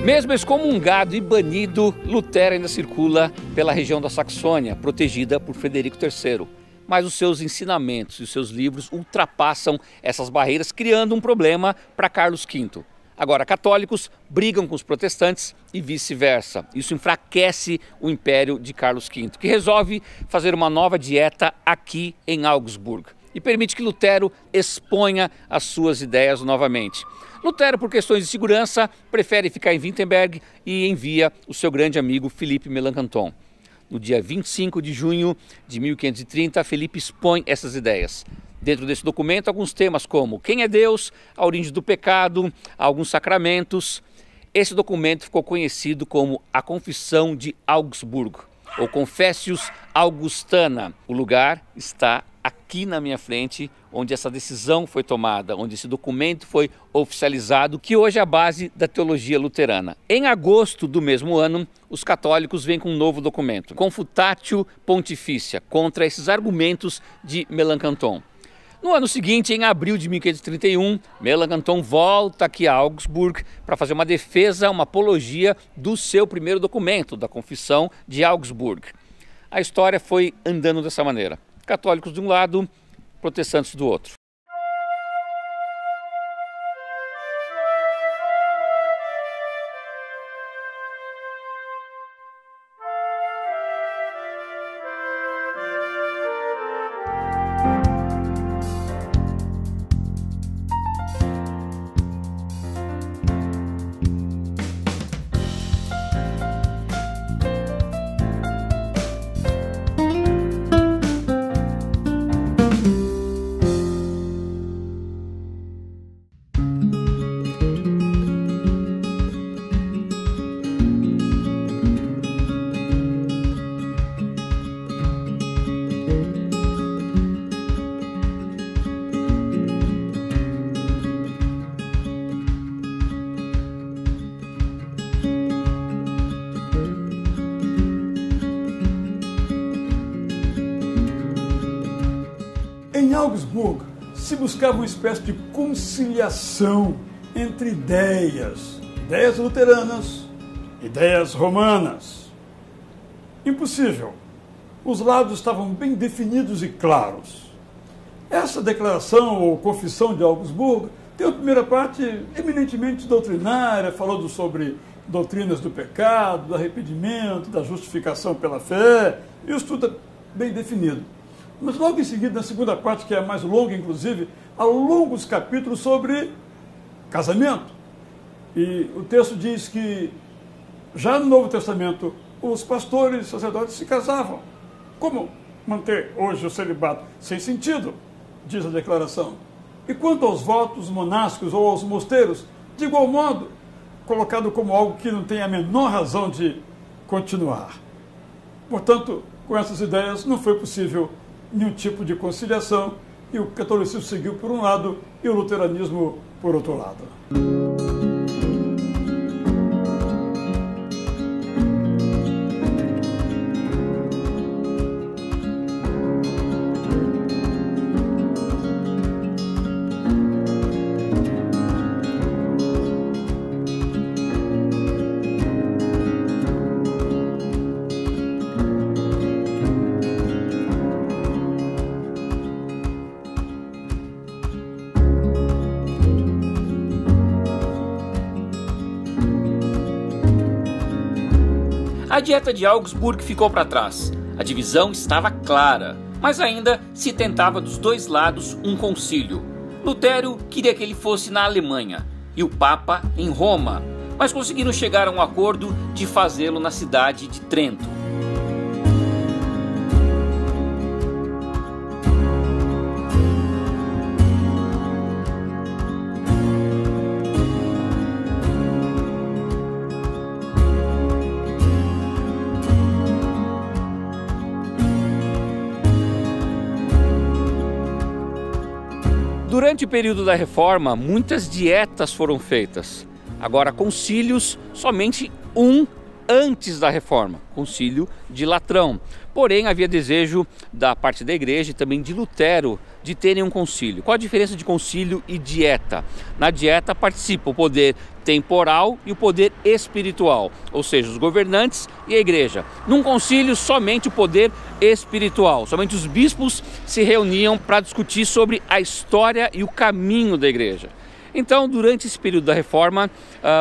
Mesmo excomungado e banido, Lutero ainda circula pela região da Saxônia, protegida por Frederico III. Mas os seus ensinamentos e os seus livros ultrapassam essas barreiras, criando um problema para Carlos V. Agora, católicos brigam com os protestantes e vice-versa. Isso enfraquece o império de Carlos V, que resolve fazer uma nova dieta aqui em Augsburgo e permite que Lutero exponha as suas ideias novamente. Lutero, por questões de segurança, prefere ficar em Wittenberg e envia o seu grande amigo Philippe Melanchthon. No dia 25 de junho de 1530, Felipe expõe essas ideias. Dentro desse documento, alguns temas como quem é Deus, a origem do pecado, alguns sacramentos. Esse documento ficou conhecido como a Confissão de Augsburgo, ou Confessius Augustana. O lugar está aqui na minha frente, onde essa decisão foi tomada, onde esse documento foi oficializado, que hoje é a base da teologia luterana. Em agosto do mesmo ano, os católicos vêm com um novo documento, Confutatio Pontificia, contra esses argumentos de Melanchthon. No ano seguinte, em abril de 1531, Melanchthon volta aqui a Augsburgo para fazer uma defesa, uma apologia do seu primeiro documento, da Confissão de Augsburgo. A história foi andando dessa maneira. Católicos de um lado, protestantes do outro. Em Augsburgo, se buscava uma espécie de conciliação entre ideias luteranas, ideias romanas. Impossível. Os lados estavam bem definidos e claros. Essa declaração ou confissão de Augsburgo tem uma primeira parte eminentemente doutrinária, falando sobre doutrinas do pecado, do arrependimento, da justificação pela fé, isso tudo é bem definido. Mas logo em seguida, na segunda parte, que é a mais longa, inclusive, há longos capítulos sobre casamento. E o texto diz que, já no Novo Testamento, os pastores e sacerdotes se casavam. Como manter hoje o celibato? Sem sentido, diz a declaração. E quanto aos votos monásticos ou aos mosteiros, de igual modo, colocado como algo que não tem a menor razão de continuar. Portanto, com essas ideias, não foi possível nenhum tipo de conciliação, e o catolicismo seguiu por um lado e o luteranismo por outro lado. A dieta de Augsburgo ficou para trás. A divisão estava clara, mas ainda se tentava dos dois lados um concílio. Lutero queria que ele fosse na Alemanha e o Papa em Roma, mas conseguiram chegar a um acordo de fazê-lo na cidade de Trento. Durante o período da Reforma, muitas dietas foram feitas. Agora, concílios, somente um antes da Reforma, Concílio de Latrão. Porém, havia desejo da parte da Igreja e também de Lutero de terem um concílio. Qual a diferença de concílio e dieta? Na dieta participa o poder temporal e o poder espiritual, ou seja, os governantes e a igreja. Num concílio, somente o poder espiritual, somente os bispos se reuniam para discutir sobre a história e o caminho da igreja. Então, durante esse período da Reforma,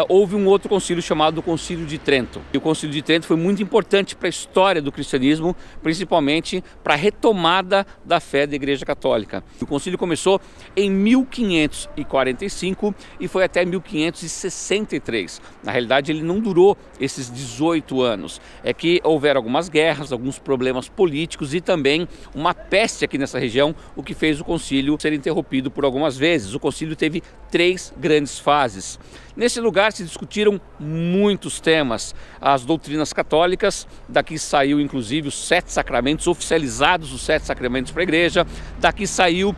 houve um outro concílio chamado Concílio de Trento. E o Concílio de Trento foi muito importante para a história do cristianismo, principalmente para a retomada da fé da Igreja Católica. O concílio começou em 1545 e foi até 1563. Na realidade, ele não durou esses 18 anos. É que houveram algumas guerras, alguns problemas políticos e também uma peste aqui nessa região, o que fez o concílio ser interrompido por algumas vezes. O concílio teve 3 grandes fases. Nesse lugar se discutiram muitos temas, as doutrinas católicas, daqui saiu inclusive os 7 sacramentos, oficializados os 7 sacramentos para a igreja, daqui saiu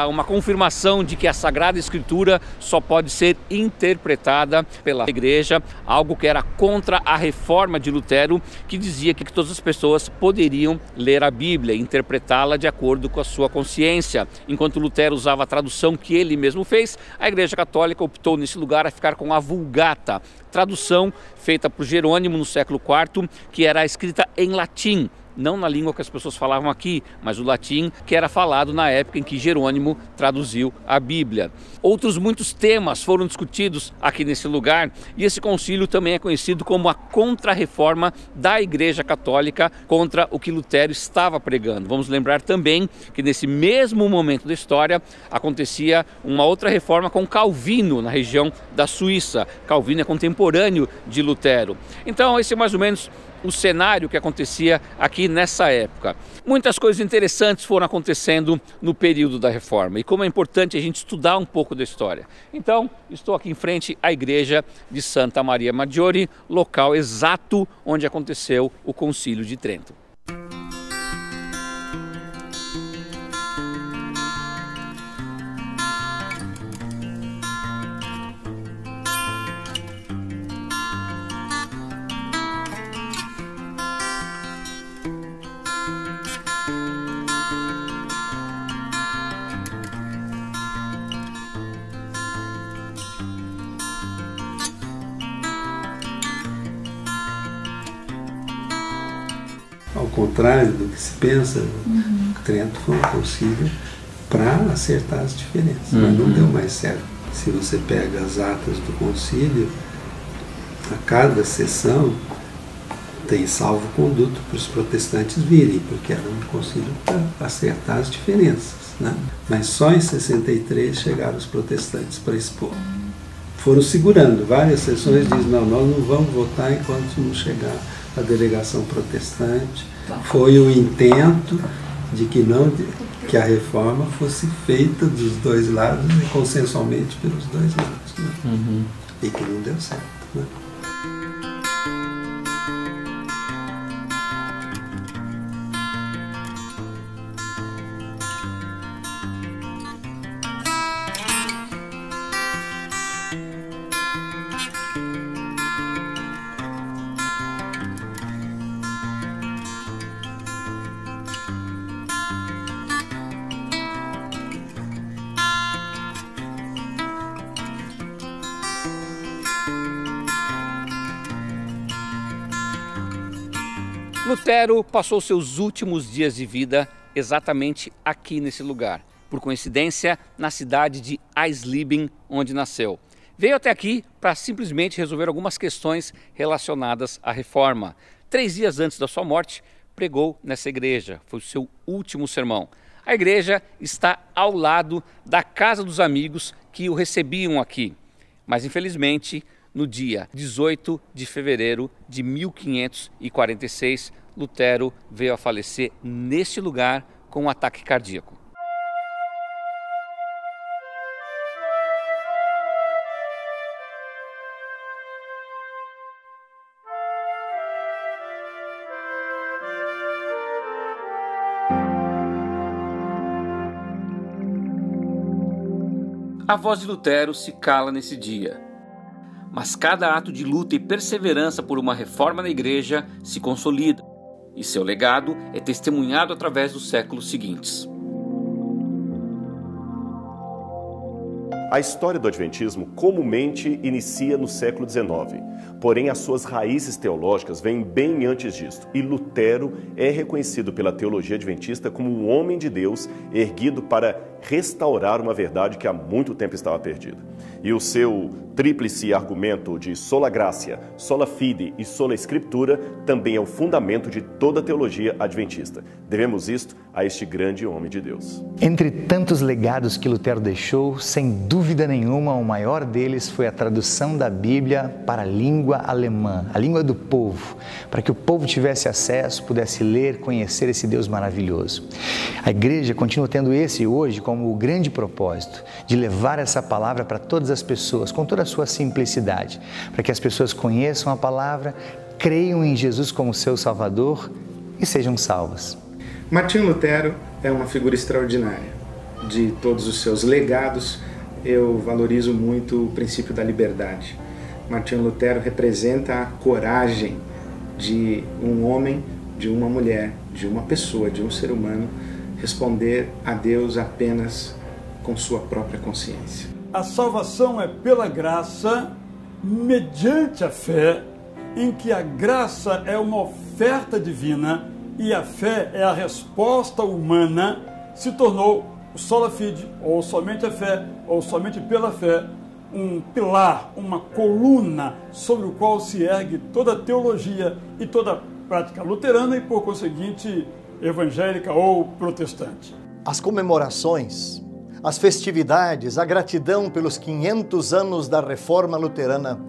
uma confirmação de que a Sagrada Escritura só pode ser interpretada pela igreja, algo que era contra a reforma de Lutero, que dizia que todas as pessoas poderiam ler a Bíblia e interpretá-la de acordo com a sua consciência. Enquanto Lutero usava a tradução que ele mesmo fez, a Igreja Católica optou nesse lugar a ficar com a Vulgata, tradução feita por Jerônimo no século IV, que era escrita em latim, não na língua que as pessoas falavam aqui, mas o latim que era falado na época em que Jerônimo traduziu a Bíblia. Outros muitos temas foram discutidos aqui nesse lugar e esse concílio também é conhecido como a Contra-Reforma da Igreja Católica contra o que Lutero estava pregando. Vamos lembrar também que nesse mesmo momento da história acontecia uma outra reforma com Calvino na região da Suíça. Calvino é contemporâneo de Lutero. Então esse é mais ou menos o cenário que acontecia aqui nessa época. Muitas coisas interessantes foram acontecendo no período da Reforma e como é importante a gente estudar um pouco da história. Então, estou aqui em frente à igreja de Santa Maria Maggiore, local exato onde aconteceu o Concílio de Trento. Ao contrário do que se pensa, Trento foi um concílio para acertar as diferenças, mas não deu mais certo. Se você pega as atas do concílio, a cada sessão tem salvo-conduto para os protestantes virem, porque era um concílio para acertar as diferenças, né? Mas só em 63 chegaram os protestantes para expor. Foram segurando, várias sessões dizem, não, nós não vamos votar enquanto não chegar a delegação protestante. Foi o intento de que a reforma fosse feita dos dois lados e consensualmente pelos dois lados, né? E que não deu certo, né? Lutero passou seus últimos dias de vida exatamente aqui nesse lugar. Por coincidência, na cidade de Eisleben, onde nasceu. Veio até aqui para simplesmente resolver algumas questões relacionadas à reforma. 3 dias antes da sua morte, pregou nessa igreja. Foi o seu último sermão. A igreja está ao lado da casa dos amigos que o recebiam aqui. Mas, infelizmente, no dia 18 de fevereiro de 1546, Lutero veio a falecer neste lugar com um ataque cardíaco. A voz de Lutero se cala nesse dia. Mas cada ato de luta e perseverança por uma reforma na igreja se consolida, e seu legado é testemunhado através dos séculos seguintes. A história do Adventismo comumente inicia no século XIX, porém as suas raízes teológicas vêm bem antes disto, e Lutero é reconhecido pela teologia adventista como um homem de Deus erguido para restaurar uma verdade que há muito tempo estava perdida. E o seu tríplice argumento de sola gratia, sola fide e sola escritura também é o fundamento de toda a teologia adventista. Devemos isto a este grande homem de Deus. Entre tantos legados que Lutero deixou, sem dúvida nenhuma, o maior deles foi a tradução da Bíblia para a língua alemã, a língua do povo, para que o povo tivesse acesso, pudesse ler, conhecer esse Deus maravilhoso. A igreja continua tendo esse hoje como o grande propósito de levar essa palavra para todas as pessoas, com toda a sua simplicidade, para que as pessoas conheçam a palavra, creiam em Jesus como seu Salvador e sejam salvas. Martinho Lutero é uma figura extraordinária. De todos os seus legados, eu valorizo muito o princípio da liberdade. Martinho Lutero representa a coragem de um homem, de uma mulher, de uma pessoa, de um ser humano, responder a Deus apenas com sua própria consciência. A salvação é pela graça, mediante a fé, em que a graça é uma oferta divina e a fé é a resposta humana, se tornou o sola fide, ou somente a fé, ou somente pela fé, um pilar, uma coluna sobre o qual se ergue toda a teologia e toda a prática luterana e, por conseguinte, evangélica ou protestante. As comemorações, as festividades, a gratidão pelos 500 anos da Reforma Luterana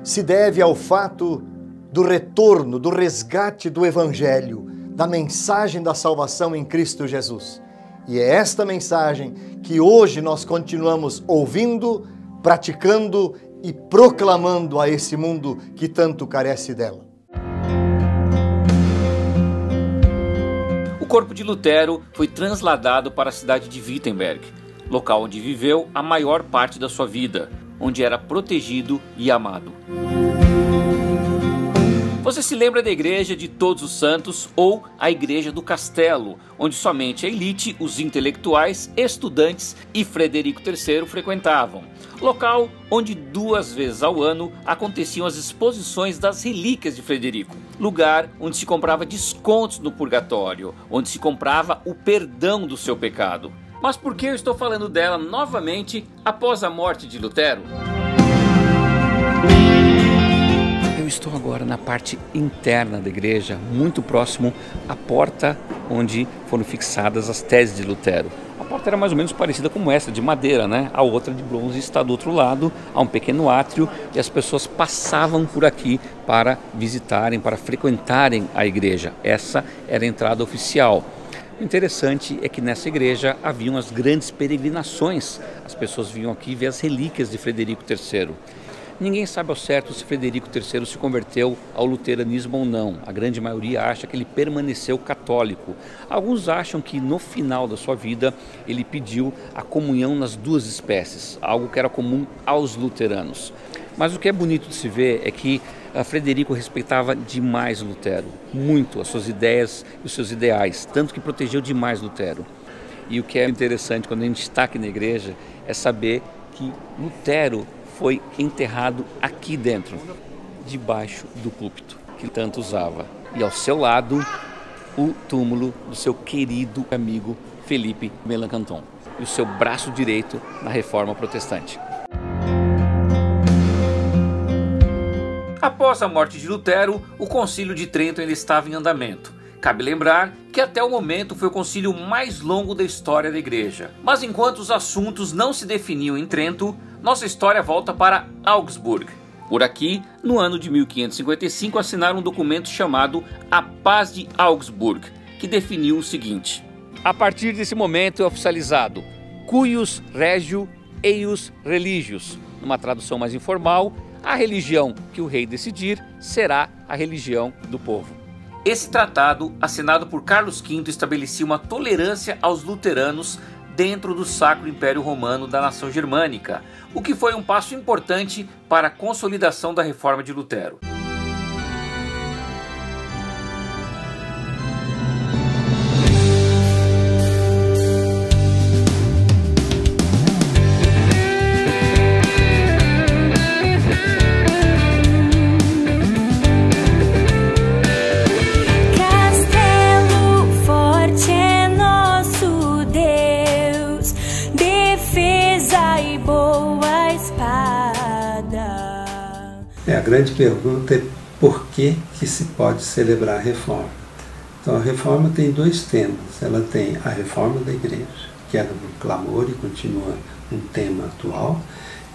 se deve ao fato do retorno, do resgate do Evangelho, da mensagem da salvação em Cristo Jesus. E é esta mensagem que hoje nós continuamos ouvindo, praticando e proclamando a esse mundo que tanto carece dela. O corpo de Lutero foi transladado para a cidade de Wittenberg, local onde viveu a maior parte da sua vida, onde era protegido e amado. Você se lembra da Igreja de Todos os Santos ou a Igreja do Castelo, onde somente a elite, os intelectuais, estudantes e Frederico III frequentavam. Local onde 2 vezes ao ano aconteciam as exposições das relíquias de Frederico. Lugar onde se comprava descontos no purgatório, onde se comprava o perdão do seu pecado. Mas por que eu estou falando dela novamente após a morte de Lutero? Eu estou agora na parte interna da igreja, muito próximo à porta onde foram fixadas as teses de Lutero. A porta era mais ou menos parecida como essa, de madeira, né? A outra de bronze está do outro lado, há um pequeno átrio e as pessoas passavam por aqui para visitarem, para frequentarem a igreja. Essa era a entrada oficial. O interessante é que nessa igreja haviam as grandes peregrinações. As pessoas vinham aqui ver as relíquias de Frederico III. Ninguém sabe ao certo se Frederico III se converteu ao luteranismo ou não. A grande maioria acha que ele permaneceu católico. Alguns acham que no final da sua vida ele pediu a comunhão nas 2 espécies, algo que era comum aos luteranos. Mas o que é bonito de se ver é que Frederico respeitava demais Lutero, muito as suas ideias e os seus ideais, tanto que protegeu demais Lutero. E o que é interessante quando a gente está aqui na igreja é saber que Lutero foi enterrado aqui dentro, debaixo do púlpito, que tanto usava. E ao seu lado, o túmulo do seu querido amigo Felipe Melanchthon, e o seu braço direito na Reforma Protestante. Após a morte de Lutero, o Concílio de Trento ainda estava em andamento. Cabe lembrar que até o momento foi o concílio mais longo da história da igreja. Mas enquanto os assuntos não se definiam em Trento, nossa história volta para Augsburg. Por aqui, no ano de 1555, assinaram um documento chamado A Paz de Augsburg, que definiu o seguinte: a partir desse momento é oficializado cuius regio eius religios. Numa tradução mais informal, a religião que o rei decidir será a religião do povo. Esse tratado, assinado por Carlos V, estabelecia uma tolerância aos luteranos dentro do Sacro Império Romano da nação germânica, o que foi um passo importante para a consolidação da reforma de Lutero. defesa e boa espada. A grande pergunta é por que se pode celebrar a reforma? Então a reforma tem dois temas. Ela tem a reforma da igreja, que era um clamor e continua um tema atual,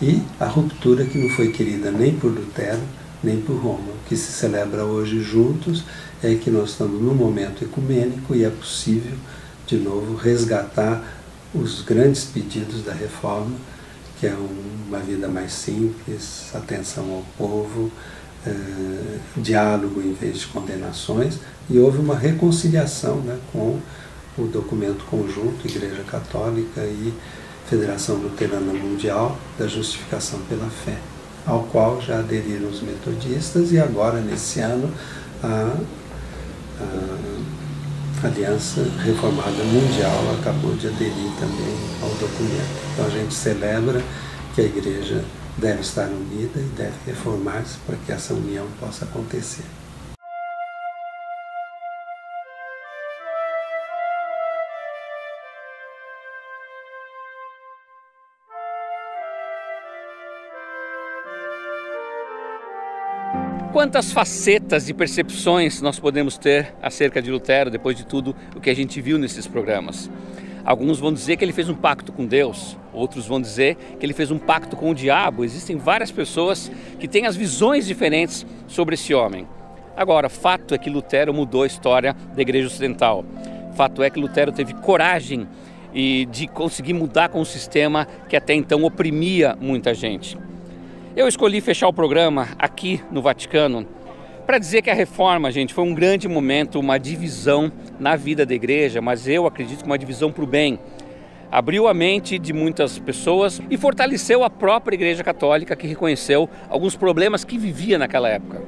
e a ruptura que não foi querida nem por Lutero, nem por Roma. O que se celebra hoje juntos é que nós estamos num momento ecumênico e é possível, de novo, resgatar os grandes pedidos da reforma, que é uma vida mais simples, atenção ao povo, diálogo em vez de condenações, e houve uma reconciliação, né, com o documento conjunto Igreja Católica e Federação Luterana Mundial da Justificação pela Fé, ao qual já aderiram os metodistas, e agora, nesse ano, a Aliança Reformada Mundial acabou de aderir também ao documento. Então a gente celebra que a Igreja deve estar unida e deve reformar-se para que essa união possa acontecer. Quantas facetas e percepções nós podemos ter acerca de Lutero depois de tudo o que a gente viu nesses programas? Alguns vão dizer que ele fez um pacto com Deus, outros vão dizer que ele fez um pacto com o diabo. Existem várias pessoas que têm as visões diferentes sobre esse homem. Agora, fato é que Lutero mudou a história da Igreja Ocidental. Fato é que Lutero teve coragem de conseguir mudar com um sistema que até então oprimia muita gente. Eu escolhi fechar o programa aqui no Vaticano para dizer que a reforma, gente, foi um grande momento, uma divisão na vida da igreja, mas eu acredito que uma divisão para o bem. Abriu a mente de muitas pessoas e fortaleceu a própria Igreja Católica, que reconheceu alguns problemas que vivia naquela época.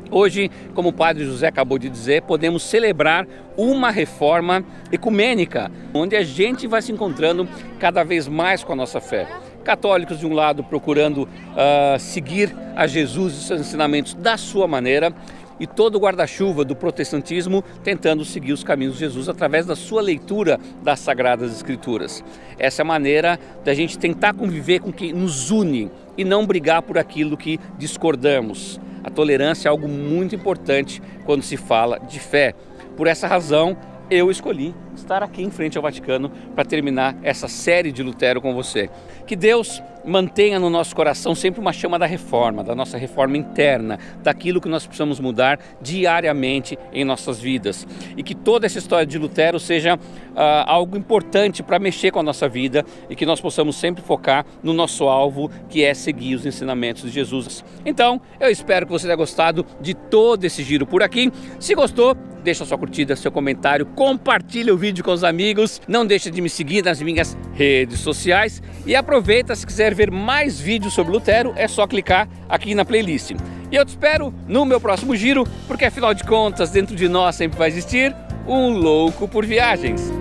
Hoje, como o Padre José acabou de dizer, podemos celebrar uma reforma ecumênica, onde a gente vai se encontrando cada vez mais com a nossa fé. Católicos de um lado procurando seguir a Jesus e seus ensinamentos da sua maneira, e todo o guarda-chuva do protestantismo tentando seguir os caminhos de Jesus através da sua leitura das Sagradas Escrituras. Essa é a maneira da gente tentar conviver com o que nos une e não brigar por aquilo que discordamos. A tolerância é algo muito importante quando se fala de fé. Por essa razão, eu escolhi estar aqui em frente ao Vaticano para terminar essa série de Lutero com você. Que Deus mantenha no nosso coração sempre uma chama da reforma, da nossa reforma interna, daquilo que nós precisamos mudar diariamente em nossas vidas. E que toda essa história de Lutero seja algo importante para mexer com a nossa vida e que nós possamos sempre focar no nosso alvo, que é seguir os ensinamentos de Jesus. Então, eu espero que você tenha gostado de todo esse giro por aqui. Se gostou, deixa sua curtida, seu comentário, compartilha o vídeo com os amigos, não deixa de me seguir nas minhas redes sociais e aproveita, se quiser ver mais vídeos sobre Lutero, é só clicar aqui na playlist. E eu te espero no meu próximo giro, porque afinal de contas, dentro de nós sempre vai existir um louco por viagens.